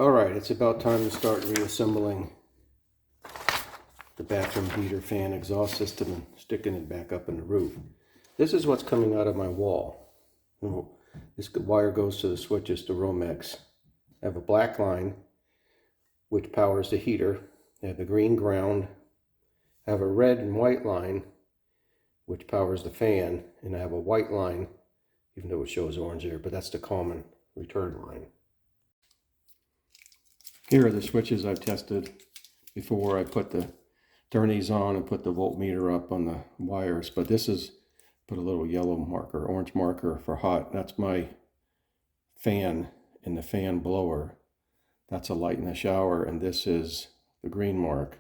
Alright, it's about time to start reassembling the bathroom heater fan exhaust system and sticking it back up in the roof. This is what's coming out of my wall. This wire goes to the switches to Romex. I have a black line which powers the heater. I have a green ground. I have a red and white line which powers the fan, and I have a white line, even though it shows orange there, but that's the common return line. Here are the switches I've tested before I put the turnies on and put the voltmeter up on the wires, but this is, put a little yellow marker, orange marker for hot. That's my fan and the fan blower. That's a light in the shower, and this is the green mark.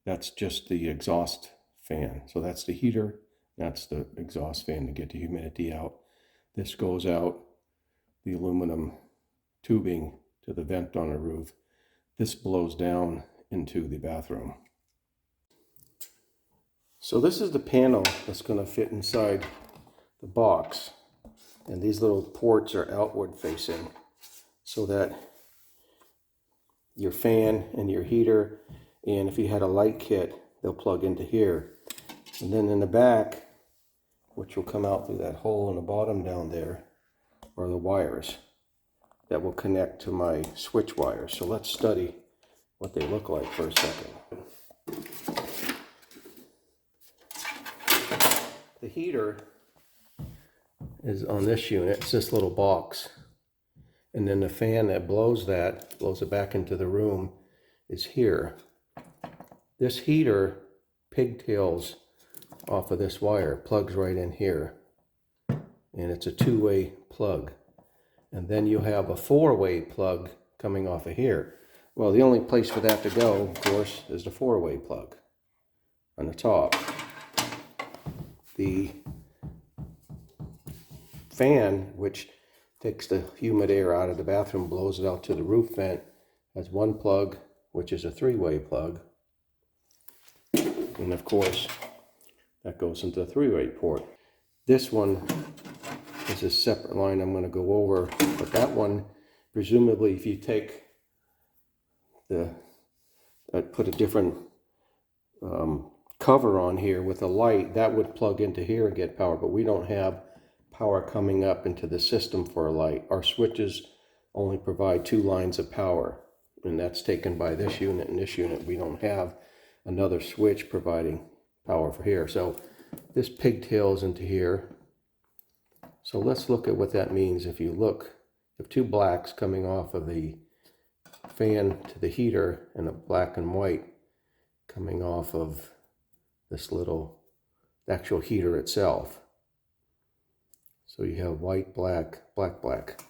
That's just the exhaust fan. So that's the heater, that's the exhaust fan to get the humidity out. This goes out the aluminum tubing to the vent on the roof. This blows down into the bathroom. So this is the panel that's going to fit inside the box, and these little ports are outward facing so that your fan and your heater, and if you had a light kit, they'll plug into here. And then in the back, which will come out through that hole in the bottom down there, are the wires that will connect to my switch wires. So let's study what they look like for a second. The heater is on this unit. It's this little box. And then the fan that blows it back into the room, is here. This heater pigtails off of this wire, plugs right in here. And it's a two-way plug. And then you have a four-way plug coming off of here. Well, the only place for that to go, of course, is the four-way plug on the top. The fan, which takes the humid air out of the bathroom, blows it out to the roof vent, has one plug, which is a three-way plug. And of course, that goes into a three-way port. This one is a separate line I'm going to go over, but that one, presumably, if you take put a different cover on here with a light, that would plug into here and get power, but we don't have power coming up into the system for a light. Our switches only provide two lines of power, and that's taken by this unit and this unit. We don't have another switch providing power for here. So this pigtails into here. So let's look at what that means. If you look, you have two blacks coming off of the fan to the heater, and a black and white coming off of this little actual heater itself. So you have white, black, black, black.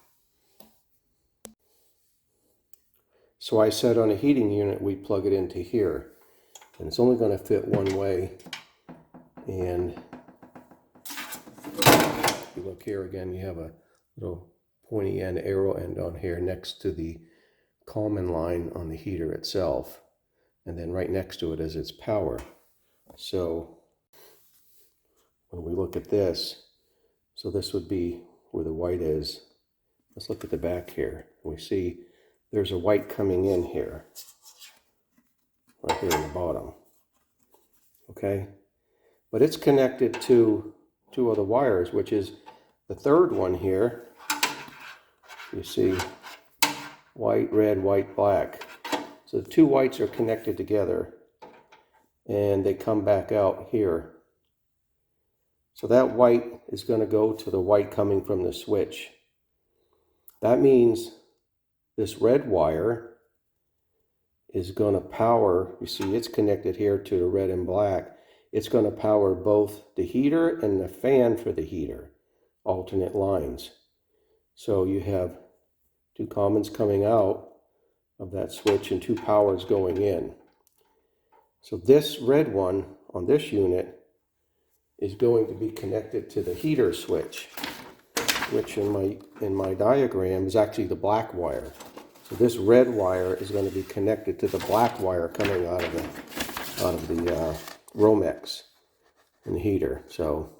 So I said on a heating unit, we plug it into here, and it's only going to fit one way. And if you look here again, you have a little pointy end, arrow end on here next to the common line on the heater itself, and then right next to it is its power. So when we look at this, so this would be where the white is. Let's look at the back here. We see there's a white coming in here, right here in the bottom. Okay, but it's connected to two other wires, which is the third one here. You see white, red, white, black. So the two whites are connected together, and they come back out here. So that white is going to go to the white coming from the switch. That means this red wire is going to power, you see it's connected here to the red and black. It's going to power both the heater and the fan for the heater, alternate lines. So you have two commons coming out of that switch and two powers going in. So this red one on this unit is going to be connected to the heater switch, which in my diagram is actually the black wire. So this red wire is going to be connected to the black wire coming out of the Romex in the heater. So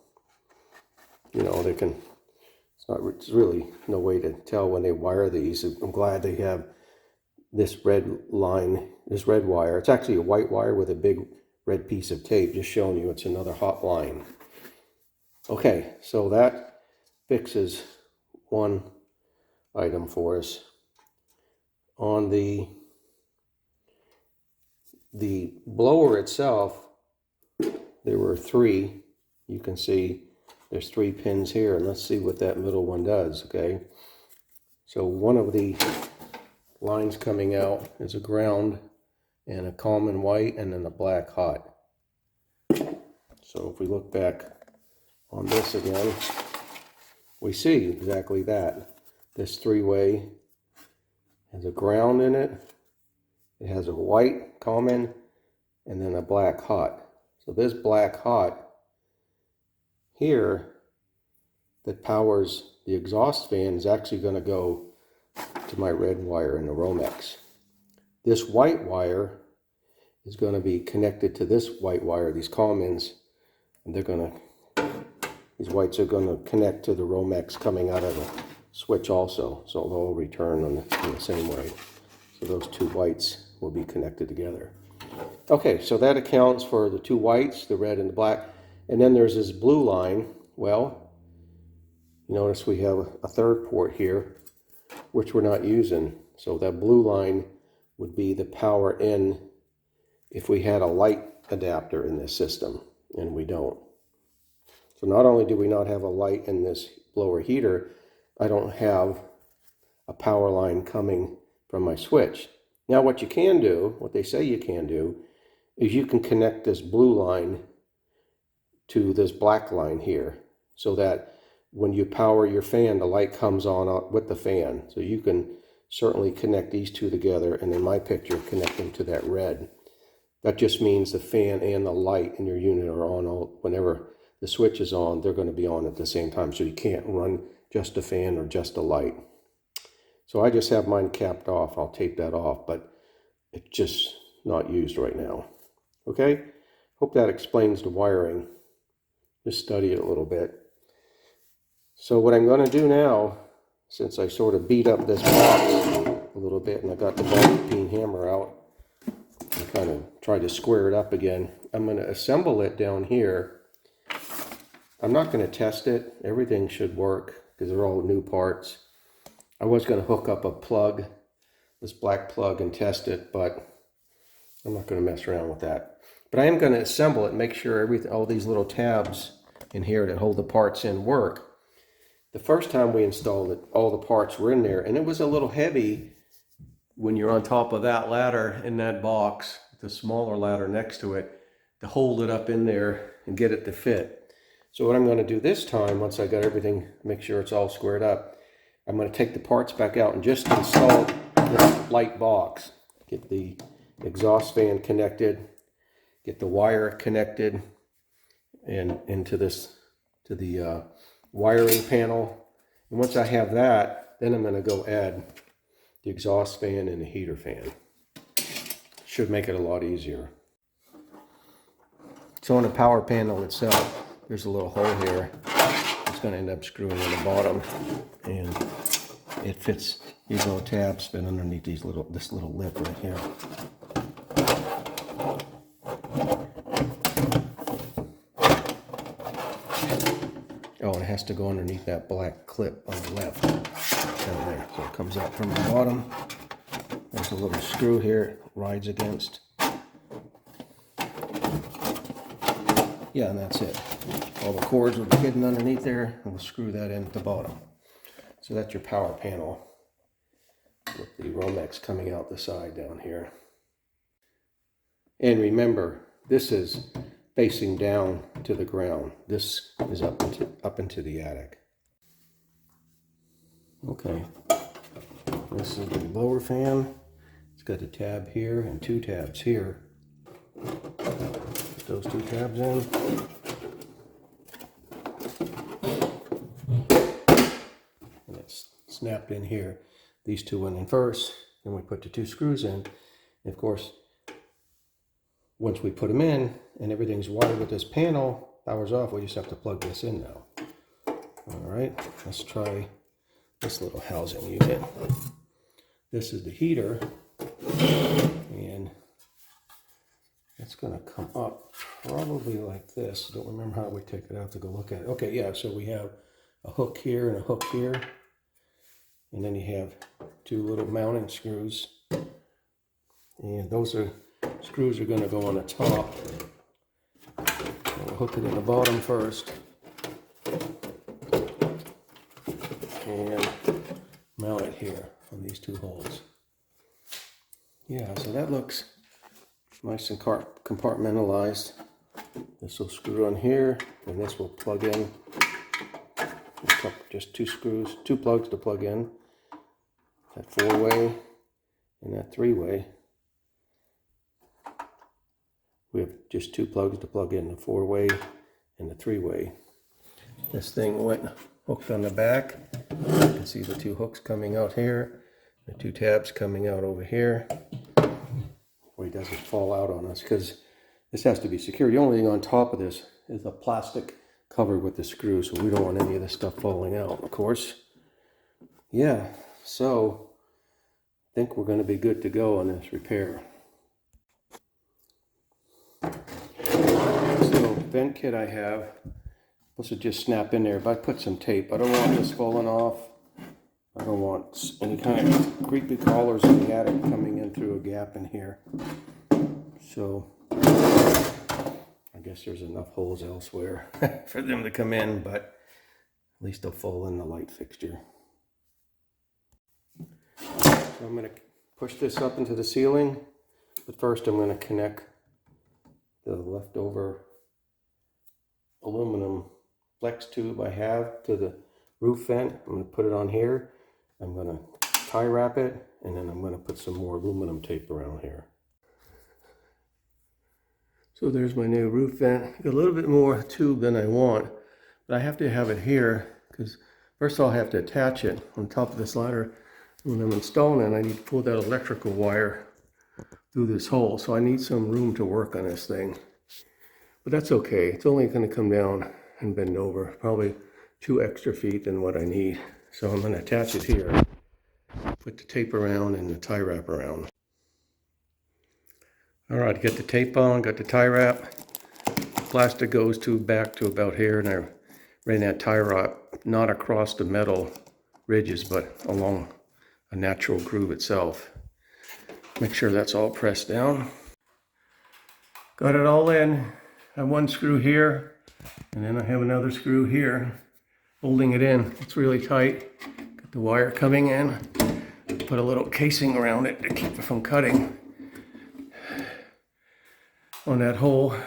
you know it's really no way to tell when they wire these. I'm glad they have this red line, this red wire. It's actually a white wire with a big red piece of tape, just showing you it's another hot line. Okay, so that fixes one item for us. On the blower itself, there were 3. You can see there's 3 pins here, and let's see what that middle one does, okay? So one of the lines coming out is a ground and a common white and then a black hot. So if we look back on this again, we see exactly that. This 3-way has a ground in it. It has a white common and then a black hot. So this black hot here that powers the exhaust fan is actually going to go to my red wire in the Romex. This white wire is going to be connected to this white wire, these commons, and these whites are going to connect to the Romex coming out of the switch also, so they'll return in the same way. So those 2 whites will be connected together. Okay, so that accounts for the 2 whites, the red and the black. And then there's this blue line. Well, you notice we have a 3rd port here, which we're not using. So that blue line would be the power in if we had a light adapter in this system, and we don't. So not only do we not have a light in this blower heater, I don't have a power line coming from my switch. Now what you can do, what they say you can do, is you can connect this blue line to this black line here, so that when you power your fan, the light comes on with the fan. So you can certainly connect these 2 together, and in my picture, connect them to that red. That just means the fan and the light in your unit are on whenever the switch is on, they're going to be on at the same time. So you can't run just a fan or just a light. So I just have mine capped off. I'll tape that off, but it's just not used right now. Okay? Hope that explains the wiring. Just study it a little bit. So what I'm going to do now, since I sort of beat up this box a little bit and I got the ball peen hammer out and kind of tried to square it up again, I'm going to assemble it down here. I'm not going to test it. Everything should work because they're all new parts. I was going to hook up a plug, this black plug, and test it, but I'm not going to mess around with that. But I am going to assemble it and make sure all these little tabs in here that hold the parts in work. The first time we installed it, all the parts were in there, and it was a little heavy when you're on top of that ladder in that box, the smaller ladder next to it, to hold it up in there and get it to fit. So what I'm going to do this time, once I got everything, make sure it's all squared up, I'm going to take the parts back out and just install this light box. Get the exhaust fan connected, get the wire connected, and into the wiring panel. And once I have that, then I'm going to go add the exhaust fan and the heater fan. Should make it a lot easier. So on the power panel itself, there's a little hole here. It's going to end up screwing in the bottom, and it fits these little tabs fit underneath this little lip right here. Oh, and it has to go underneath that black clip on the left. Down there. So it comes out from the bottom. There's a little screw here it rides against. Yeah, and that's it. All the cords will be hidden underneath there, and we'll screw that in at the bottom. So that's your power panel with the Romex coming out the side down here. And remember, this is facing down to the ground. This is up into the attic. Okay, this is the blower fan. It's got a tab here and 2 tabs here. Put those 2 tabs in. And it's snapped in here. These 2 went in first, then we put the 2 screws in. And of course, once we put them in and everything's wired with this panel, power's off, we just have to plug this in now. All right, let's try this little housing unit. This is the heater. And it's going to come up probably like this. Don't remember how we take it out to go look at it. Okay, yeah, so we have a hook here and a hook here. And then you have two little mounting screws. And those screws are going to go on the top. We'll hook it in the bottom first. And mount it here on these two holes. Yeah, so that looks nice and compartmentalized. This will screw on here, and this will plug in. Just two screws, two plugs to plug in. That 4-way and that 3-way. We have just two plugs to plug in, the 4-way and the 3-way. This thing went hooked on the back. You can see the two hooks coming out here, the two tabs coming out over here. Where it doesn't fall out on us, because this has to be secure. The only thing on top of this is a plastic covered with the screw, so we don't want any of this stuff falling out, of course. Yeah, so I think we're going to be good to go on this repair. This little vent kit I have, this would just snap in there. If I put some tape, I don't want this falling off. I don't want any kind of creepy crawlers in the attic coming in through a gap in here. So I guess there's enough holes elsewhere for them to come in, but at least they'll fall in the light fixture. So I'm going to push this up into the ceiling, but first I'm going to connect the leftover aluminum flex tube I have to the roof vent. I'm going to put it on here. I'm going to tie wrap it, and then I'm going to put some more aluminum tape around here. So there's my new roof vent. Got a little bit more tube than I want, but I have to have it here because first I'll have to attach it on top of this ladder. When I'm installing it, I need to pull that electrical wire through this hole, so I need some room to work on this thing. But that's okay. It's only going to come down and bend over, probably 2 extra feet than what I need. So I'm going to attach it here, put the tape around and the tie wrap around. All right, get the tape on, got the tie wrap. Plastic goes back to about here, and I ran that tie wrap not across the metal ridges, but along a natural groove itself. Make sure that's all pressed down. Got it all in. I have one screw here, and then I have another screw here holding it in. It's really tight. Got the wire coming in. Put a little casing around it to keep it from cutting. On that hole, got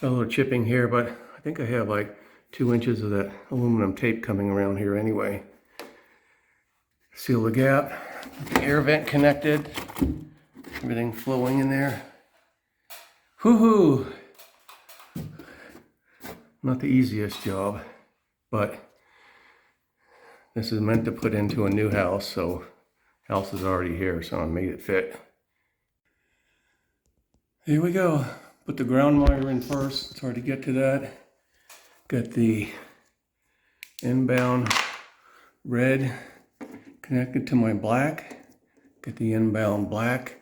a little chipping here, but I think I have like 2 inches of that aluminum tape coming around here anyway. Seal the gap. The air vent connected. Everything flowing in there. Woohoo! Not the easiest job, but this is meant to put into a new house, so house is already here, so I made it fit. Here we go. Put the ground wire in first. It's hard to get to that. Got the inbound red connected to my black. Got the inbound black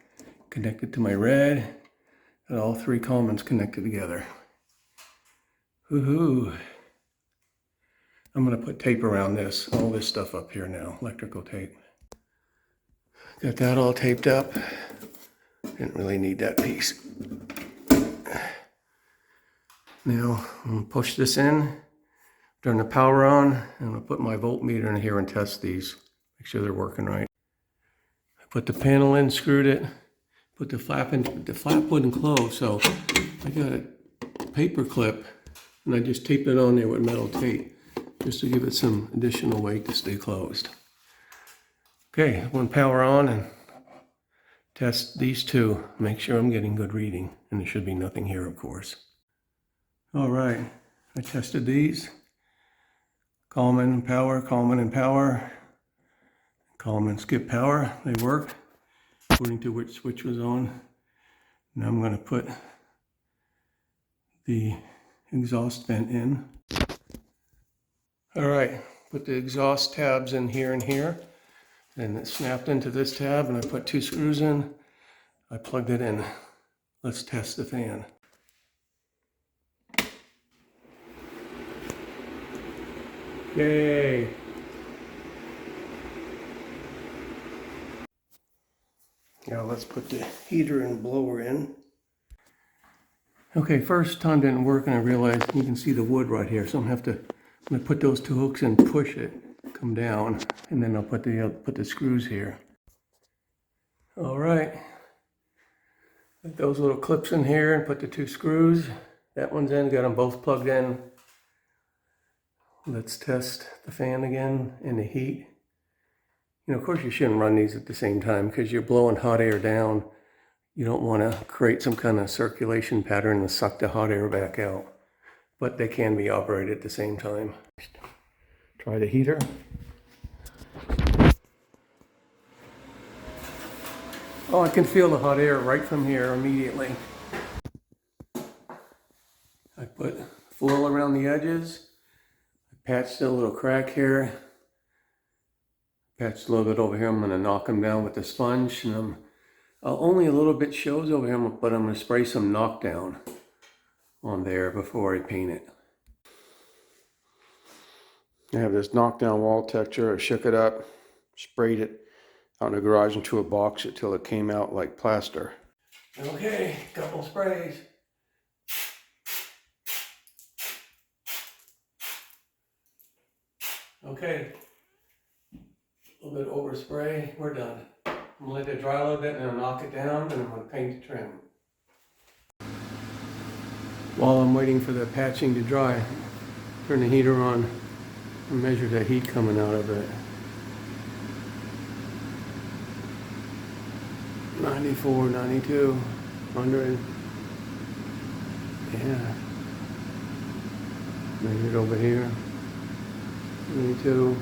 connected to my red. Got all 3 commons connected together. Woohoo! I'm going to put tape around this, all this stuff up here now, electrical tape. Got that all taped up. Didn't really need that piece. Now, I'm going to push this in, turn the power on, and I'm going to put my voltmeter in here and test these. Make sure they're working right. I put the panel in, screwed it, put the flap in, but the flap wouldn't close, so I got a paper clip, and I just taped it on there with metal tape, just to give it some additional weight to stay closed. Okay, one power on and test these two. Make sure I'm getting good reading, and there should be nothing here, of course. All right, I tested these. Common and power, common and power. Calm and skip power, they work according to which switch was on. Now I'm going to put the exhaust vent in. All right, put the exhaust tabs in here and here. And it snapped into this tab, and I put 2 screws in. I plugged it in. Let's test the fan. Yay! Now let's put the heater and blower in. Okay, first time didn't work, and I realized you can see the wood right here, so I'm gonna put those 2 hooks and push it, come down, and then I'll put the screws here. All right, put those little clips in here and put the 2 screws. That one's in, got them both plugged in. Let's test the fan again and the heat. You know, of course you shouldn't run these at the same time because you're blowing hot air down. You don't want to create some kind of circulation pattern and suck the hot air back out. But they can be operated at the same time. Try the heater. Oh, I can feel the hot air right from here immediately. I put foil around the edges. I patched a little crack here. Patched a little bit over here. I'm going to knock them down with the sponge, and only a little bit shows over here, but I'm going to spray some knockdown on there before I paint it. I have this knockdown wall texture. I shook it up, sprayed it out in the garage into a box until it came out like plaster. Okay, couple sprays. Okay, a little bit overspray, we're done. I'm gonna let it dry a little bit and then knock it down, and I'm gonna paint the trim. While I'm waiting for the patching to dry, turn the heater on and measure the heat coming out of it. 94, 92, 100. Yeah. Measure it over here. 22.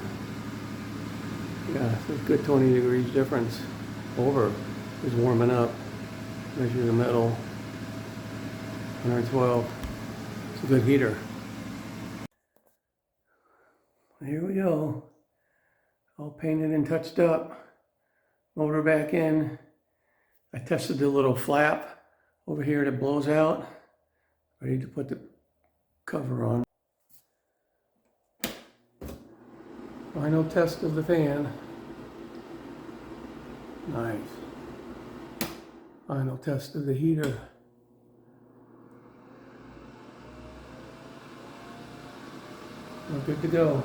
Yeah, it's a good 20 degrees difference. Over is warming up. Measure the metal. 112. It's a good heater. Here we go. All painted and touched up. Motor back in. I tested the little flap over here that blows out. Ready to put the cover on. Final test of the fan. Nice. Final test of the heater. We're good to go.